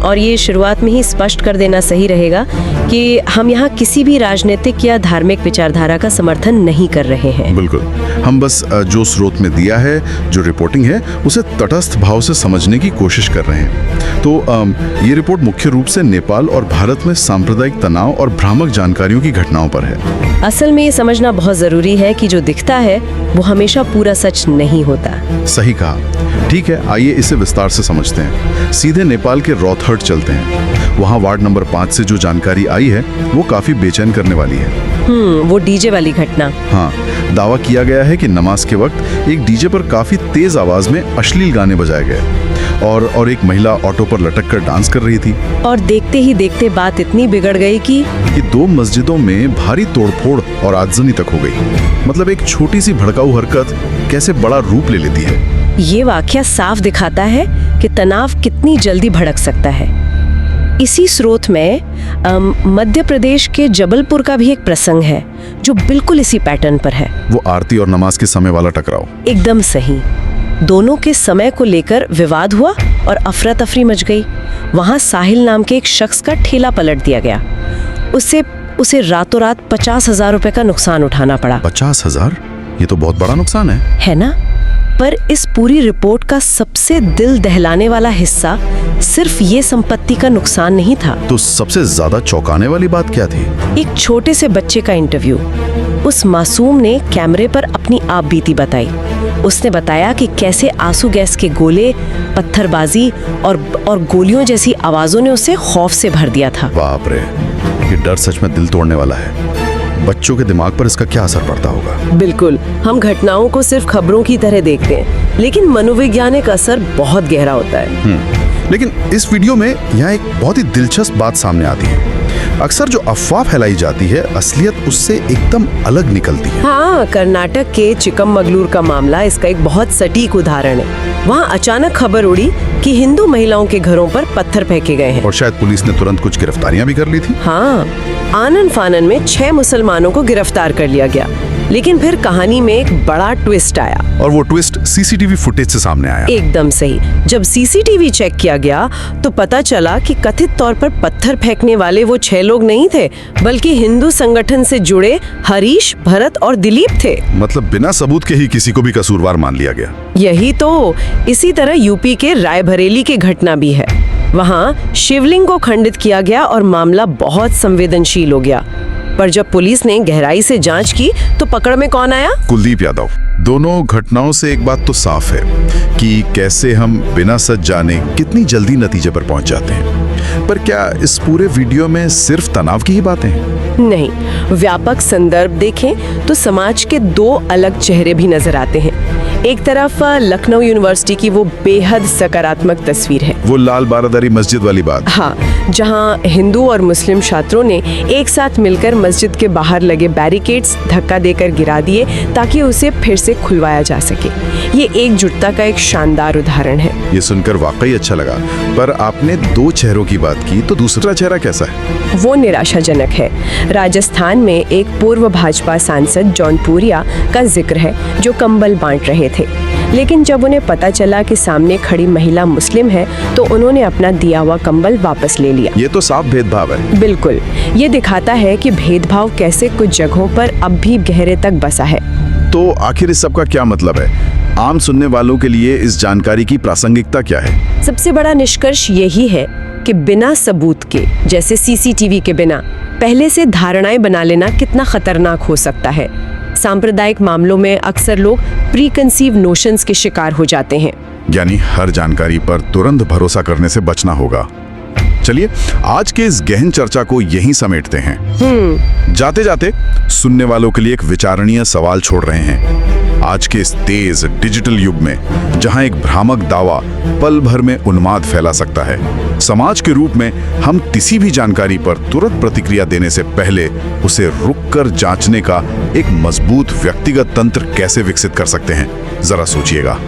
और ये शुरुआत में ही स्पष्ट कर देना सही रहेगा कि हम यहाँ किसी भी राजनीतिक या धार्मिक विचारधारा का समर्थन नहीं कर रहे हैं। बिल्कुल, हम बस जो स्रोत में दिया है, जो रिपोर्टिंग है, उसे तटस्थ भाव से समझने की कोशिश कर रहे हैं। तो ये रिपोर्ट मुख्य रूप से नेपाल और भारत में सांप्रदायिक तनाव और भ्रामक जानकारियों की घटनाओं पर है। असल में ये समझना बहुत जरूरी है कि जो दिखता है वो हमेशा पूरा सच नहीं होता। सही कहा। ठीक है, आइए इसे विस्तार से समझते हैं। सीधे नेपाल के रौतहट चलते हैं। वहाँ वार्ड नंबर 5 से जो जानकारी आई है वो काफी बेचैन करने वाली है। वो डीजे वाली घटना। हाँ, दावा किया गया है कि नमाज के वक्त एक डीजे पर काफी तेज आवाज में अश्लील गाने बजाए गए और एक महिला ऑटो पर लटक कर डांस कर रही थी। और देखते ही देखते बात इतनी बिगड़ गई कि 2 मस्जिदों में भारी तोड़फोड़ और आगजनी तक हो गई। मतलब एक छोटी सी भड़काऊ हरकत कैसे बड़ा रूप ले लेती है। ये वाकया साफ दिखाता है कि तनाव कितनी जल्दी भड़क सकता है। इसी स्रोत में मध्य प्रदेश के जबलपुर का भी एक प्रसंग है जो बिल्कुल इसी पैटर्न पर है। वो आरती और नमाज के समय वाला टकराव। एकदम सही। दोनों के समय को लेकर विवाद हुआ और अफरा तफरी मच गई। वहां साहिल नाम के एक शख्स का ठेला पलट दिया गया। उसे रातों रात 50,000 रुपए का नुकसान उठाना पड़ा। 50,000? ये तो बहुत बड़ा नुकसान है ना? पर इस पूरी रिपोर्ट का सबसे दिल दहलाने वाला हिस्सा सिर्फ ये संपत्ति का नुकसान नहीं था। तो सबसे ज्यादा चौंकाने वाली बात क्या थी? एक छोटे से बच्चे का इंटरव्यू। उस मासूम ने कैमरे पर अपनी आप बीती बताई। उसने बताया कि कैसे आंसू गैस के गोले, पत्थरबाजी और गोलियों जैसी आवाजों ने उसे खौफ से भर दिया था। बाप रे, ये डर सच में दिल तोड़ने वाला है। बच्चों के दिमाग पर इसका क्या असर पड़ता होगा? बिल्कुल, हम घटनाओं को सिर्फ खबरों की तरह देखते हैं, लेकिन मनोवैज्ञानिक असर बहुत गहरा होता है। लेकिन इस वीडियो में यहाँ एक बहुत ही दिलचस्प बात सामने आती है। अक्सर जो अफवाह फैलाई जाती है, असलियत उससे एकदम अलग निकलती है। हाँ, कर्नाटक के चिकमगलूर का मामला इसका एक बहुत सटीक उदाहरण है। वहाँ अचानक खबर उड़ी कि हिंदू महिलाओं के घरों पर पत्थर फेंके गए हैं। और शायद पुलिस ने तुरंत कुछ गिरफ्तारियां भी कर ली थी। हाँ, आनन फानन में 6 मुसलमानों को गिरफ्तार कर लिया गया। लेकिन फिर कहानी में एक बड़ा ट्विस्ट आया। और वो ट्विस्ट सीसीटीवी फुटेज से सामने आया। एकदम सही। जब सीसीटीवी चेक किया गया तो पता चला कि कथित तौर पर पत्थर फेंकने वाले वो 6 लोग नहीं थे, बल्कि हिंदू संगठन से जुड़े हरीश, भरत और दिलीप थे। मतलब बिना सबूत के ही किसी को भी कसूरवार मान लिया गया। यही तो। इसी तरह यूपी के रायबरेली की घटना भी है। वहाँ शिवलिंग को खंडित किया गया और मामला बहुत संवेदनशील हो गया। पर जब पुलिस ने गहराई से जांच की तो पकड़ में कौन आया? कुलदीप यादव। दोनों घटनाओं से एक बात तो साफ है कि कैसे हम बिना सच जाने कितनी जल्दी नतीजे पर पहुंच जाते हैं। पर क्या इस पूरे वीडियो में सिर्फ तनाव की ही बातें हैं? नहीं, व्यापक संदर्भ देखें तो समाज के 2 अलग चेहरे भी नजर आते हैं। एक तरफ लखनऊ यूनिवर्सिटी की वो बेहद सकारात्मक तस्वीर है। वो लाल बारादरी मस्जिद वाली बात। हाँ, जहाँ हिंदू और मुस्लिम छात्रों ने एक साथ मिलकर मस्जिद के बाहर लगे बैरिकेड्स धक्का देकर गिरा दिए ताकि उसे फिर से खुलवाया जा सके। ये एकजुटता का एक शानदार उदाहरण है। ये सुनकर वाकई अच्छा लगा। पर आपने 2 चेहरों की बात की, तो दूसरा चेहरा कैसा है? वो निराशाजनक है। राजस्थान में एक पूर्व भाजपा सांसद जौनपुरिया का जिक्र है जो कंबल बांट रहे थे। लेकिन जब उन्हें पता चला कि सामने खड़ी महिला मुस्लिम है तो उन्होंने अपना दिया हुआ कंबल वापस ले लिया। ये तो साफ भेदभाव है। बिल्कुल, ये दिखाता है कि भेदभाव कैसे कुछ जगहों पर अब भी गहरे तक बसा है। तो आखिर इस सब का क्या मतलब है? आम सुनने वालों के लिए इस जानकारी की प्रासंगिकता क्या है? सबसे बड़ा निष्कर्ष यही है कि बिना सबूत के, जैसे सीसीटीवी के बिना, पहले से धारणाएं बना लेना कितना खतरनाक हो सकता है। सांप्रदायिक मामलों में अक्सर लोग प्रीकंसीव नोशंस के शिकार हो जाते हैं। यानी हर जानकारी पर तुरंत भरोसा करने से बचना होगा। चलिए आज के इस गहन चर्चा को यहीं समेटते हैं। जाते जाते सुनने वालों के लिए एक विचारणीय सवाल छोड़ रहे हैं। आज के इस तेज डिजिटल युग में जहां एक भ्रामक दावा पल भर में उन्माद फैला सकता है, समाज के रूप में हम किसी भी जानकारी पर तुरंत प्रतिक्रिया देने से पहले उसे रुककर जांचने का एक मजबूत व्यक्तिगत तंत्र कैसे विकसित कर सकते हैं, जरा सोचिएगा।